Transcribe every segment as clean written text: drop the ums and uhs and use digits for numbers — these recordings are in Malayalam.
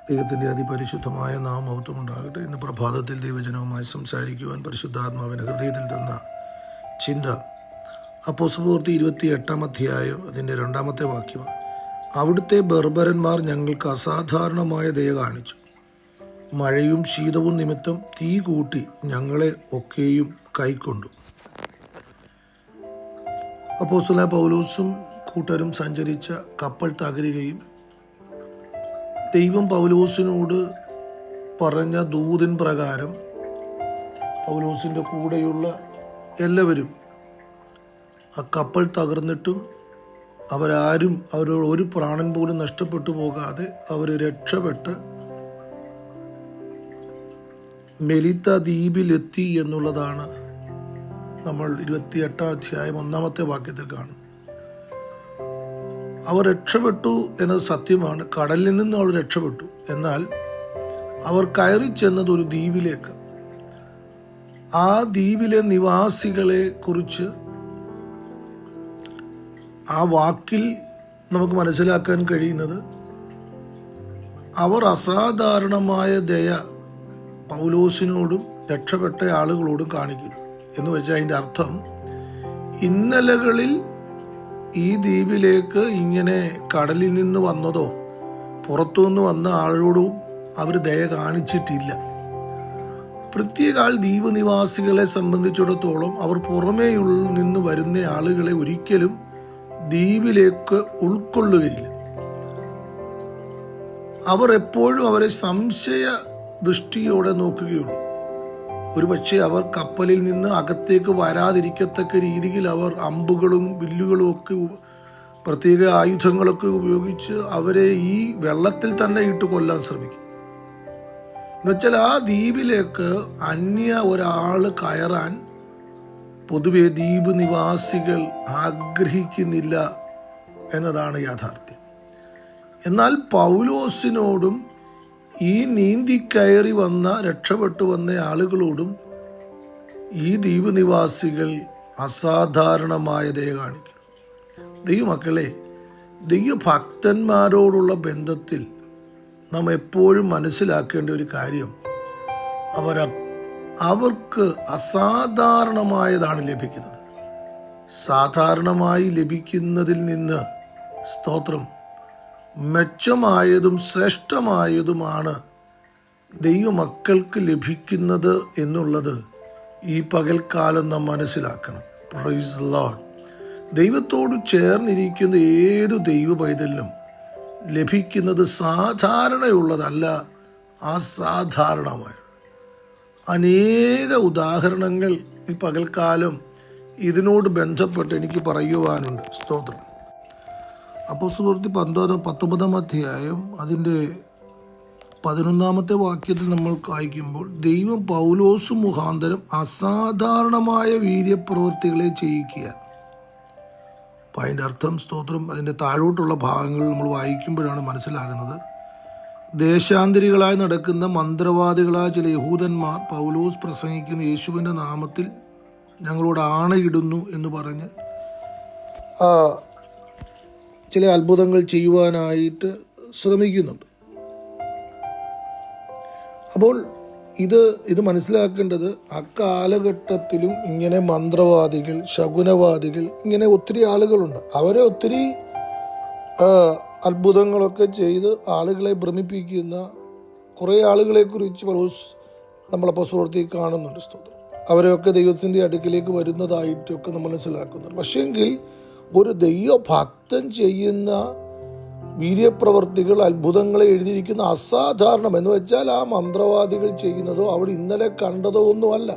ദൈവത്തിൻ്റെ അതിപരിശുദ്ധമായ നാമമഹത്വം ഉണ്ടാകട്ടെ. ഇന്ന് പ്രഭാതത്തിൽ ദൈവജനവുമായി സംസാരിക്കുവാൻ പരിശുദ്ധാത്മാവിന് ഹൃദയത്തിൽ തന്ന ചിന്ത അപ്പോസ്തലപ്രവൃത്തി 28 അധ്യായം അതിൻ്റെ 2 വാക്യമാണ്. അവിടുത്തെ ബർബരന്മാർ ഞങ്ങൾക്ക് അസാധാരണമായ ദയ കാണിച്ചു. മഴയും ശീതവും നിമിത്തം തീ കൂട്ടി ഞങ്ങളെ ഒക്കെയും കൈക്കൊണ്ടു. അപ്പോസ്തലനായ പൗലോസും കൂട്ടരും സഞ്ചരിച്ച കപ്പൽ തകരുകയും ദൈവം പൗലോസിനോട് പറഞ്ഞ ദൂതിൻ പ്രകാരം പൗലോസിൻ്റെ കൂടെയുള്ള എല്ലാവരും ആ കപ്പൽ തകർന്നിട്ടും അവരാരും അവരോട് ഒരു പ്രാണൻ പോലും നഷ്ടപ്പെട്ടു പോകാതെ അവർ രക്ഷപ്പെട്ട് മെലിത്ത ദ്വീപിലെത്തി എന്നുള്ളതാണ് നമ്മൾ 28 അധ്യായം 1 വാക്യത്തിൽ കാണുന്നത്. അവർ രക്ഷപ്പെട്ടു എന്നത് സത്യമാണ്. കടലിൽ നിന്ന് അവർ രക്ഷപ്പെട്ടു. എന്നാൽ അവർ കയറി ചെന്നത് ഒരു ദ്വീപിലേക്ക്. ആ ദ്വീപിലെ നിവാസികളെ കുറിച്ച് ആ വാക്കിൽ നമുക്ക് മനസ്സിലാക്കാൻ കഴിയുന്നത് അവർ അസാധാരണമായ ദയ പൗലോസിനോടും രക്ഷപ്പെട്ട ആളുകളോടും കാണിക്കുന്നു എന്ന് വെച്ചാൽ അതിൻ്റെ അർത്ഥം ഇന്നലകളിൽ ഈ ദ്വീപിലേക്ക് ഇങ്ങനെ കടലിൽ നിന്ന് വന്നതോ പുറത്തുനിന്ന് വന്ന ആളോടും അവർ ദയ കാണിച്ചിട്ടില്ല. പ്രത്യേക ദ്വീപ് നിവാസികളെ സംബന്ധിച്ചിടത്തോളം അവർ പുറമേ നിന്ന് വരുന്ന ആളുകളെ ഒരിക്കലും ദ്വീപിലേക്ക് ഉൾക്കൊള്ളുകയില്ല. അവർ എപ്പോഴും അവരെ സംശയ ദൃഷ്ടിയോടെ നോക്കുകയുള്ളൂ. ഒരുപക്ഷെ അവർ കപ്പലിൽ നിന്ന് അകത്തേക്ക് വരാതിരിക്കത്തക്ക രീതിയിൽ അവർ അമ്പുകളും വില്ലുകളും ഒക്കെ പ്രത്യേക ആയുധങ്ങളൊക്കെ ഉപയോഗിച്ച് അവരെ ഈ വെള്ളത്തിൽ തന്നെ ഇട്ട് കൊല്ലാൻ ശ്രമിക്കും. എന്നുവെച്ചാൽ ആ ദ്വീപിലേക്ക് അന്യ ഒരാൾ കയറാൻ പൊതുവെ ദ്വീപ് നിവാസികൾ ആഗ്രഹിക്കുന്നില്ല എന്നതാണ് യാഥാർത്ഥ്യം. എന്നാൽ പൗലോസിനോടും ഈ നീന്തി കയറി വന്ന രക്ഷപ്പെട്ടു വന്ന ആളുകളോടും ഈ ദ്വീപ് നിവാസികൾ അസാധാരണമായ ദയ കാണിക്കും. ദൈവമക്കളെ, ദൈവഭക്തന്മാരോടുള്ള ബന്ധത്തിൽ നാം എപ്പോഴും മനസ്സിലാക്കേണ്ട ഒരു കാര്യം, അവർക്ക് അസാധാരണമായതാണ് ലഭിക്കുന്നത്. സാധാരണമായി ലഭിക്കുന്നതിൽ നിന്ന് സ്തോത്രം മെച്ചമായതും ശ്രേഷ്ഠമായതുമാണ് ദൈവമക്കൾക്ക് ലഭിക്കുന്നത് എന്നുള്ളത് ഈ പകൽക്കാലം നാം മനസ്സിലാക്കണം. Praise the Lord. ദൈവത്തോട് ചേർന്നിരിക്കുന്ന ഏതു ദൈവ പൈതലിനും ലഭിക്കുന്നത് സാധാരണയുള്ളതല്ല, അസാധാരണമായത്. അനേക ഉദാഹരണങ്ങൾ ഈ പകൽക്കാലം ഇതിനോട് ബന്ധപ്പെട്ട് എനിക്ക് പറയുവാനുണ്ട്. സ്തോത്രം. അപ്പോസ്തലപ്രവൃത്തി 19 അധ്യായം അതിൻ്റെ 11 വാക്യത്തിൽ നമ്മൾ വായിക്കുമ്പോൾ ദൈവം പൗലോസ് മുഖാന്തരം അസാധാരണമായ വീര്യപ്രവൃത്തികളെ ചെയ്യിക്കുക. അപ്പം അതിൻ്റെ അർത്ഥം സ്തോത്രം അതിൻ്റെ താഴോട്ടുള്ള ഭാഗങ്ങൾ നമ്മൾ വായിക്കുമ്പോഴാണ് മനസ്സിലാകുന്നത്. ദേശാന്തരികളായി നടക്കുന്ന മന്ത്രവാദികളായ ചില യഹൂദന്മാർ പൗലോസ് പ്രസംഗിക്കുന്ന യേശുവിൻ്റെ നാമത്തിൽ ഞങ്ങളോട് ആണയിടുന്നു എന്ന് പറഞ്ഞ് ചില അത്ഭുതങ്ങൾ ചെയ്യുവാനായിട്ട് ശ്രമിക്കുന്നുണ്ട്. അപ്പോൾ ഇത് മനസ്സിലാക്കേണ്ടത് അക്കാലഘട്ടത്തിലും ഇങ്ങനെ മന്ത്രവാദികൾ, ശകുനവാദികൾ, ഇങ്ങനെ ഒത്തിരി ആളുകളുണ്ട്. അവരെ ഒത്തിരി അത്ഭുതങ്ങളൊക്കെ ചെയ്ത് ആളുകളെ ഭ്രമിപ്പിക്കുന്ന കുറേ ആളുകളെ കുറിച്ച് നമ്മൾ അപ്പോസ്തലപ്രവൃത്തിയിൽ കാണുന്നുണ്ട്. സ്തോത്രം. അവരെയൊക്കെ ദൈവത്തിൻ്റെ അടുക്കിലേക്ക് വരുന്നതായിട്ടൊക്കെ നമ്മൾ മനസ്സിലാക്കുന്നുണ്ട്. പക്ഷേങ്കിൽ ഒരു ദൈവഭക്തൻ ചെയ്യുന്ന വീര്യപ്രവർത്തികൾ, അത്ഭുതങ്ങളെ എഴുതിയിരിക്കുന്ന അസാധാരണം എന്ന് വെച്ചാൽ ആ മന്ത്രവാദികൾ ചെയ്യുന്നതോ അവിടെ ഇന്നലെ കണ്ടതോ ഒന്നുമല്ല.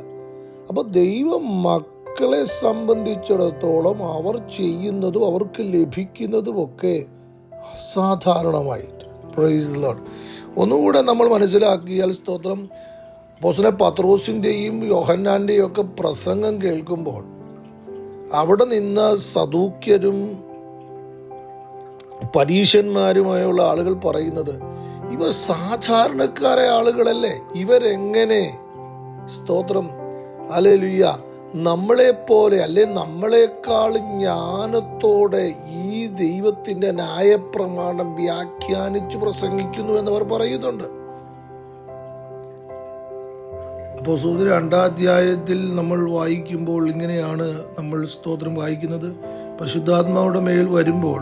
അപ്പോൾ ദൈവ മക്കളെ സംബന്ധിച്ചിടത്തോളം അവർ ചെയ്യുന്നതും അവർക്ക് ലഭിക്കുന്നതും ഒക്കെ അസാധാരണമായിട്ട്. Praise the Lord. ഒന്നുകൂടെ നമ്മൾ മനസ്സിലാക്കിയാൽ സ്തോത്രം, അപ്പോസ്തലനായ പത്രോസിൻ്റെയും യോഹന്നാൻ്റെയും ഒക്കെ പ്രസംഗം കേൾക്കുമ്പോൾ അവിടെ നിന്ന് സദൂക്യരും പരീശന്മാരുമായുള്ള ആളുകൾ പറയുന്നത്, ഇവർ സാധാരണക്കാരായ ആളുകളല്ലേ, ഇവരെങ്ങനെ സ്തോത്രം ഹല്ലേലൂയ നമ്മളെപ്പോലെ അല്ലെ നമ്മളെക്കാൾ ജ്ഞാനത്തോടെ ഈ ദൈവത്തിന്റെ ന്യായപ്രമാണം വ്യാഖ്യാനിച്ചു പ്രസംഗിക്കുന്നു എന്നവർ പറയുന്നുണ്ട്. അപ്പോസ്തലർ 2-ാം അധ്യായത്തിൽ നമ്മൾ വായിക്കുമ്പോൾ ഇങ്ങനെയാണ് നമ്മൾ സ്തോത്രം വായിക്കുന്നത്. പരിശുദ്ധാത്മാവുടെ മേൽ വരുമ്പോൾ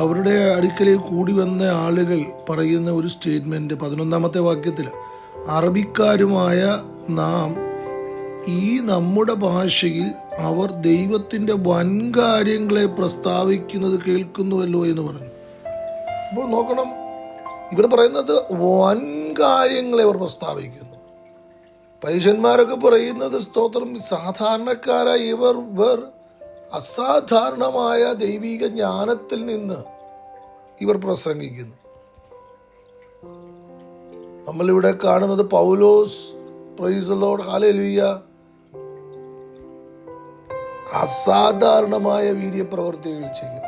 അവരുടെ അടുക്കലേക്ക് കൂടി വന്ന ആളുകൾ പറയുന്ന ഒരു സ്റ്റേറ്റ്മെന്റ് 11-ാമത്തെ വാക്യത്തിൽ, അറബിക്കാരുമായ നാം ഈ നമ്മുടെ ഭാഷയിൽ അവർ ദൈവത്തിന്റെ വൻകാര്യങ്ങളെ പ്രസ്താവിക്കുന്നത് കേൾക്കുന്നുവല്ലോ എന്ന് പറഞ്ഞു. അപ്പോൾ നോക്കണം, ഇവിടെ പറയുന്നത് വൻകാര്യങ്ങളെ അവർ പ്രസ്താവിക്കുന്നു. പരീശന്മാരൊക്കെ പറയുന്നത് സ്തോത്രം സാധാരണക്കാരായ ഇവർ അസാധാരണമായ ദൈവിക ജ്ഞാനത്തിൽ നിന്ന് ഇവർ പ്രസംഗിക്കുന്നു. നമ്മളിവിടെ കാണുന്നത് പൗലോസ്, പ്രൈസ് ദി ലോർഡ്, ഹല്ലേലൂയ, അസാധാരണമായ വീര്യപ്രവൃത്തികൾ ചെയ്യുന്നു.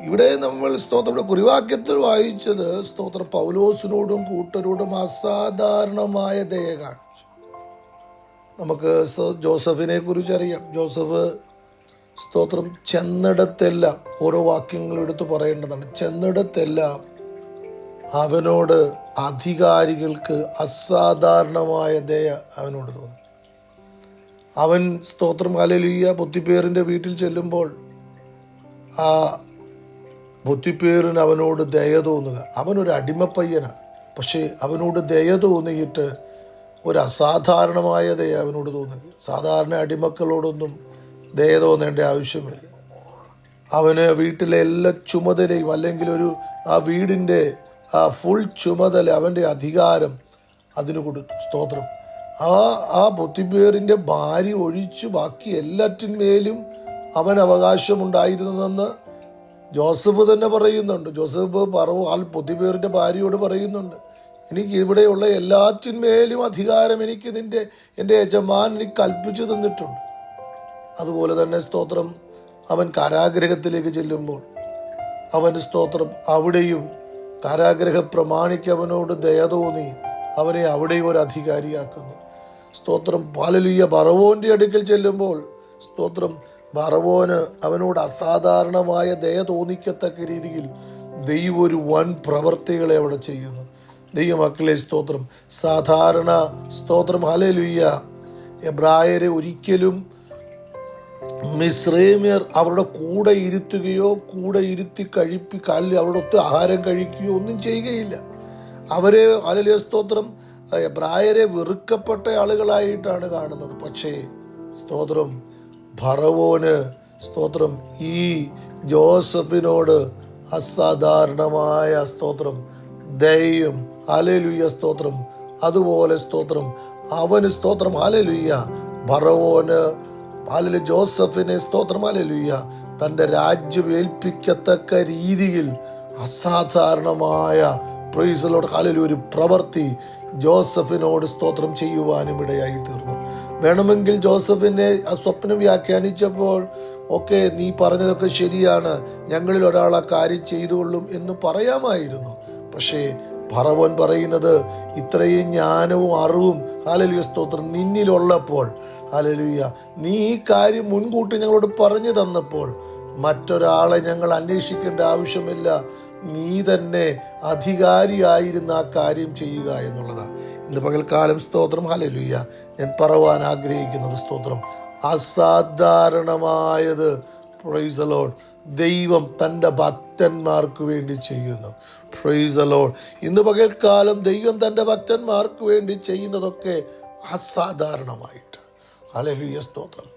ഇവിടെ നമ്മൾ സ്തോത്രം കുറിവാക്യത്തിൽ വായിച്ചത് സ്തോത്രം പൗലോസിനോടും കൂട്ടരോടും അസാധാരണമായ ദയ കാണിച്ചു. നമുക്ക് ജോസഫിനെ കുറിച്ച് അറിയാം. ജോസഫ് സ്തോത്രം ചെന്നിടത്തെല്ലാം, ഓരോ വാക്യങ്ങൾ എടുത്ത് പറയേണ്ടതാണ്, ചെന്നിടത്തെല്ലാം അവനോട് അധികാരികൾക്ക് അസാധാരണമായ ദയ അവനോട് തോന്നി. അവൻ സ്തോത്രം ഹല്ലേലൂയ പൊത്തിപ്പേറിന്റെ വീട്ടിൽ ചെല്ലുമ്പോൾ ആ പൊത്തിപ്പേറിന് അവനോട് ദയ തോന്നുക. അവനൊരു അടിമപ്പയ്യനാണ്, പക്ഷേ അവനോട് ദയ തോന്നിയിട്ട് ഒരു അസാധാരണമായ ദയ അവനോട് തോന്നുക. സാധാരണ അടിമക്കളോടൊന്നും ദയ തോന്നേണ്ട ആവശ്യമില്ല. അവന് വീട്ടിലെ എല്ലാ ചുമതലയും, അല്ലെങ്കിൽ ആ വീടിൻ്റെ ആ ഫുൾ ചുമതല, അവൻ്റെ അധികാരം അതിന് കൊടുത്തു. സ്തോത്രം. ആ പൊത്തിപ്പേറിൻ്റെ ഭാര്യ ഒഴിച്ചു ബാക്കി എല്ലാറ്റിന്മേലും അവൻ അവകാശമുണ്ടായിരുന്നെന്ന് ജോസഫ് തന്നെ പറയുന്നുണ്ട്. ജോസഫ് പൊത്തിപ്പേറിൻ്റെ ഭാര്യയോട് പറയുന്നുണ്ട്, എനിക്ക് ഇവിടെയുള്ള എല്ലാറ്റിന്മേലും അധികാരം എനിക്ക് എൻ്റെ യജമാൻ എനിക്ക് കൽപ്പിച്ചു തന്നിട്ടുണ്ട്. അതുപോലെ തന്നെ സ്തോത്രം അവൻ കാരാഗ്രഹത്തിലേക്ക് ചെല്ലുമ്പോൾ അവന് സ്തോത്രം അവിടെയും കാരാഗ്രഹ പ്രമാണിക്ക് അവനോട് ദയ തോന്നി അവനെ അവിടെയും ഒരു അധികാരിയാക്കുന്നു. സ്തോത്രം ഹല്ലേലൂയ. ഫറവോന്റെ അടുക്കൽ ചെല്ലുമ്പോൾ സ്തോത്രം ഫറവോന് അവനോട് അസാധാരണമായ ദയ തോന്നിക്കത്തക്ക രീതിയിൽ ദൈവം ഒരു വൻ പ്രവർത്തികളെ അവിടെ ചെയ്യുന്നു. ദൈവമക്കളെ സ്തോത്രം സാധാരണ സ്തോത്രം ഹല്ലേലൂയ എബ്രായരെ ഒരിക്കലും മിസ്രൈമ്യർ അവരുടെ കൂടെ ഇരുത്തുകയോ കൂടെ ഇരുത്തി അവരുടെ ഒത്ത് ആഹാരം കഴിക്കുകയോ ഒന്നും ചെയ്യുകയില്ല. അവരെ ഹല്ലേലൂയ സ്തോത്രം എബ്രായരെ വെറുക്കപ്പെട്ട ആളുകളായിട്ടാണ് കാണുന്നത്. പക്ഷേ സ്തോത്രം ഫറവോന് സ്തോത്രം ഈ ജോസഫിനോട് അസാധാരണമായ സ്തോത്രം ദയയും ഹല്ലേലൂയ സ്തോത്രം. അതുപോലെ സ്തോത്രം അവന് സ്തോത്രം ഹല്ലേലൂയ ഫറവോന് ഹല്ലേലൂയ ജോസഫിനെ സ്തോത്രം ഹല്ലേലൂയ തൻ്റെ രാജ്യം ഏൽപ്പിക്കത്തക്ക രീതിയിൽ അസാധാരണമായ പ്രൈസ് ദി ലോർഡ് ഹല്ലേലൂയ ഒരു പ്രവൃത്തി ജോസഫിനോട് സ്തോത്രം ചെയ്യുവാനും ഇടയായി തീർന്നു. വേണമെങ്കിൽ ജോസഫിനെ ആ സ്വപ്നം വ്യാഖ്യാനിച്ചപ്പോൾ ഓക്കെ നീ പറഞ്ഞതൊക്കെ ശരിയാണ്, ഞങ്ങളിൽ ഒരാൾ ആ കാര്യം ചെയ്തുകൊള്ളും എന്ന് പറയാമായിരുന്നു. പക്ഷേ ഫറവോൻ പറയുന്നത് ഇത്രയും ജ്ഞാനവും അറിവും ഹല്ലേലൂയ സ്തോത്രം നിന്നിലുള്ളപ്പോൾ ഹല്ലേലൂയ നീ ഈ കാര്യം മുൻകൂട്ടി ഞങ്ങളോട് പറഞ്ഞു തന്നപ്പോൾ മറ്റൊരാളെ ഞങ്ങൾ അന്വേഷിക്കേണ്ട ആവശ്യമില്ല, നീ തന്നെ അധികാരിയായിരുന്ന ആ കാര്യം ചെയ്യുക എന്നുള്ളതാണ്. ഇന്ന് പകൽക്കാലം സ്തോത്രം ഹല്ലേലൂയ ഞാൻ പറയുവാൻ ആഗ്രഹിക്കുന്നത് സ്തോത്രം അസാധാരണമായത് പ്രൈസ് ദി ലോർഡ് ദൈവം തൻ്റെ ഭക്തന്മാർക്ക് വേണ്ടി ചെയ്യുന്നു. Praise the Lord. ഇന്ന് പകൽക്കാലം ദൈവം തൻ്റെ ഭക്തന്മാർക്ക് വേണ്ടി ചെയ്യുന്നതൊക്കെ അസാധാരണമായിട്ട് ഹല്ലേലൂയ സ്തോത്രം.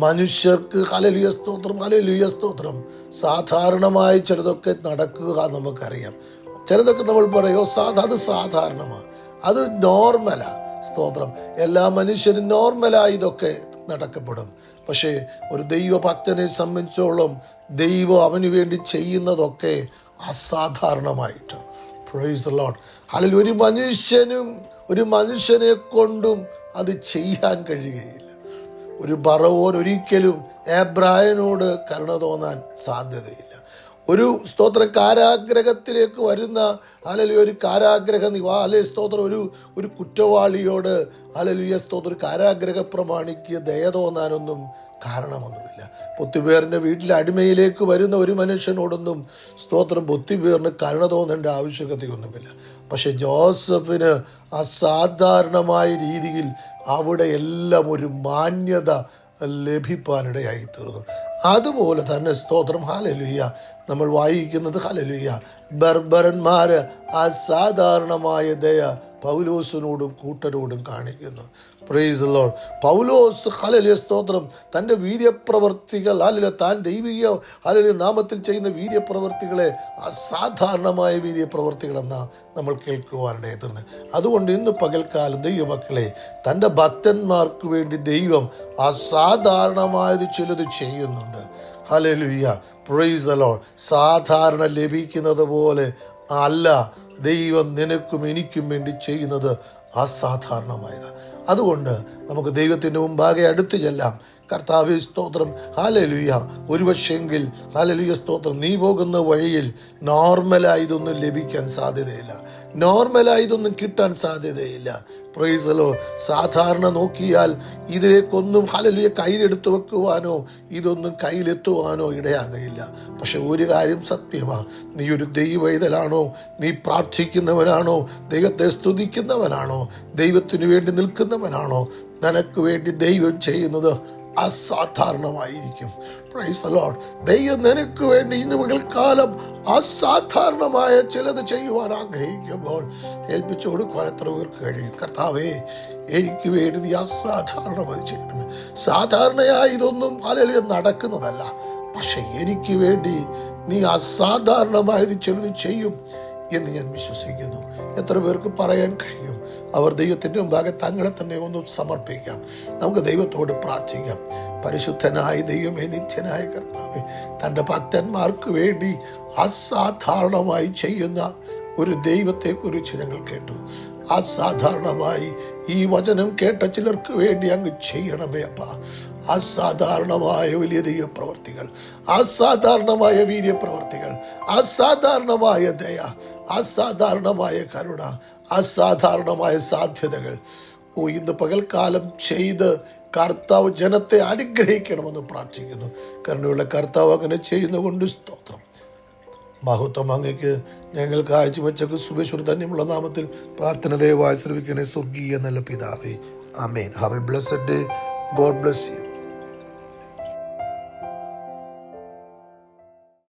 മനുഷ്യർക്ക് ഹല്ലേലൂയ സ്തോത്രം ഹല്ലേലൂയ സ്തോത്രം സാധാരണമായി ചിലതൊക്കെ നടക്കുക നമുക്കറിയാം. ചിലതൊക്കെ നമ്മൾ പറയോ അത് സാധാരണമാണ്, അത് നോർമലാ. സ്തോത്രം എല്ലാ മനുഷ്യരും നോർമലായി ഇതൊക്കെ നടക്കപ്പെടും. പക്ഷേ ഒരു ദൈവഭക്തനെ സംബന്ധിച്ചോളം ദൈവം അവന് വേണ്ടി ചെയ്യുന്നതൊക്കെ അസാധാരണമായിട്ട് പ്രൈസ് ദി ലോർഡ് ഹല്ലേലൂയ. ഒരു മനുഷ്യനെ കൊണ്ടും അത് ചെയ്യാൻ കഴിയുകയില്ല. ഒരു ഫറവോൻ ഒരിക്കലും എബ്രായനോട് കരുണ തോന്നാൻ സാധ്യതയില്ല. ഒരു സ്തോത്രം കാരാഗ്രഹത്തിലേക്ക് വരുന്ന ഒരു കാരാഗ്രഹ സ്തോത്രം ഒരു കുറ്റവാളിയോട് സ്തോത്രം കാരാഗ്രഹ പ്രമാണിക്ക് ദയ തോന്നാനൊന്നും കാരണമൊന്നുമില്ല. പൊത്തിപേറിൻ്റെ വീട്ടിലെ അടിമയിലേക്ക് വരുന്ന ഒരു മനുഷ്യനോടൊന്നും സ്തോത്രം പൊത്തിപേറിന് കരുണ തോന്നേണ്ട ആവശ്യകതയൊന്നുമില്ല. പക്ഷെ ജോസഫിന് അസാധാരണമായ രീതിയിൽ അവിടെ എല്ലാം ഒരു മാന്യത ലഭിപ്പാനിടയായി തീർന്നു. അതുപോലെ തന്നെ സ്തോത്രം ഹല്ലേലൂയ നമ്മൾ വായിക്കുന്നത് ഹല്ലേലൂയ ബർബരന്മാര് അസാധാരണമായ ദയ പൗലോസിനോടും കൂട്ടരോടും കാണിക്കുന്നു. Praise the Lord. Paulose hallelujah സ്തോത്രം തൻ്റെ വീര്യപ്രവർത്തികൾ താൻ ദൈവിക നാമത്തിൽ ചെയ്യുന്ന വീര്യപ്രവർത്തികളെ അസാധാരണമായ വീര്യപ്രവർത്തികളെന്ന നമ്മൾ കേൾക്കുവാനിടയായി തീർന്നത്. അതുകൊണ്ട് ഇന്ന് പകൽക്കാലം ദൈവമക്കളെ, തൻ്റെ ഭക്തന്മാർക്ക് വേണ്ടി ദൈവം അസാധാരണമായത് ചിലത് ചെയ്യുന്നുണ്ട്. Hallelujah, praise the Lord. സാധാരണ ലഭിക്കുന്നത് പോലെ അല്ല ദൈവം നിനക്കും എനിക്കും വേണ്ടി ചെയ്യുന്നത് അസാധാരണമായതാണ്. അതുകൊണ്ട് നമുക്ക് ദൈവത്തിൻ്റെ മുമ്പാകെ അടുത്ത് ചെല്ലാം. കർത്താവേ സ്തോത്രം, ഹല്ലേലൂയ. ഒരുപക്ഷെങ്കിൽ ഹല്ലേലൂയ സ്തോത്രം, നീ പോകുന്ന വഴിയിൽ നോർമലായതൊന്നും ലഭിക്കാൻ സാധ്യതയില്ല, നോർമലായതൊന്നും കിട്ടാൻ സാധ്യതയില്ല. Praise the Lord. സാധാരണ നോക്കിയാൽ ഇതിലേക്കൊന്നും ഹല്ലേലൂയ കയ്യിലെടുത്തു വെക്കുവാനോ ഇതൊന്നും കയ്യിലെത്തുവാനോ ഇടയാകയില്ല. പക്ഷെ ഒരു കാര്യം സത്യമാണ്, നീ ഒരു ദൈവവൈതലാണോ, നീ പ്രാർത്ഥിക്കുന്നവനാണോ, ദൈവത്തെ സ്തുതിക്കുന്നവനാണോ, ദൈവത്തിനു വേണ്ടി നിൽക്കുന്നവനാണോ, നിനക്ക് വേണ്ടി ദൈവം ചെയ്യുന്നത് അസാധാരണമായിരിക്കും. Praise the Lord. ദൈവം നിനക്ക് വേണ്ടി ഇന്ന് പകൽക്കാലം അസാധാരണമായ ചിലത് ചെയ്യുവാൻ ആഗ്രഹിക്കുമ്പോൾ ഏൽപ്പിച്ചു കൊടുക്കുവാൻ എത്ര പേർക്ക് കഴിയും? കർത്താവേ, എനിക്ക് വേണ്ടി നീ അസാധാരണമായി ചെയ്യണമേ. സാധാരണയായി ഇതൊന്നും ഹല്ലേലൂയ നടക്കുന്നതല്ല, പക്ഷെ എനിക്ക് വേണ്ടി നീ അസാധാരണമായത് ചിലത് ചെയ്യും എന്ന് ഞാൻ വിശ്വസിക്കുന്നു. എത്ര പേർക്ക് പറയാൻ കഴിയും? അവർ ദൈവത്തിൻ്റെ മുമ്പാകെ തങ്ങളെ തന്നെ ഒന്ന് സമർപ്പിക്കാം. നമുക്ക് ദൈവത്തോട് പ്രാർത്ഥിക്കാം. പരിശുദ്ധനായ ദൈവമേ, നിത്യനായ കർത്താവേ, തൻ്റെ ഭക്തന്മാർക്ക് വേണ്ടി അസാധാരണമായി ചെയ്യുന്ന ഒരു ദൈവത്തെക്കുറിച്ച് ഞങ്ങൾ കേട്ടു. അസാധാരണമായി ഈ വചനം കേട്ട ചിലർക്ക് വേണ്ടി അങ്ങ് ചെയ്യണമേ അപ്പാ. അസാധാരണമായ വലിയ ദൈവപ്രവർത്തികൾ, അസാധാരണമായ വീര്യപ്രവർത്തികൾ, അസാധാരണമായ ദയ, അസാധാരണമായ കരുണ, അസാധാരണമായ സാധ്യതകൾ ഇന്ന് പകൽക്കാലം ചെയ്ത് കർത്താവ് ജനത്തെ അനുഗ്രഹിക്കണമെന്ന് പ്രാർത്ഥിക്കുന്നു. കരുണയുള്ള കർത്താവ് അങ്ങനെ ചെയ്യുന്നതുകൊണ്ട് സ്തോത്രം. മഹത്വം അങ്ങയ്ക്ക്. ഞങ്ങൾ കാഴ്ചവെച്ച സുബേശ്വർ തന്നെയുള്ള നാമത്തിൽ പ്രാർത്ഥന ദയവായി ശ്രമിക്കണേ സ്വർഗീയ നല്ല പിതാവേ. ആമേൻ. Have a blessed day. God bless U.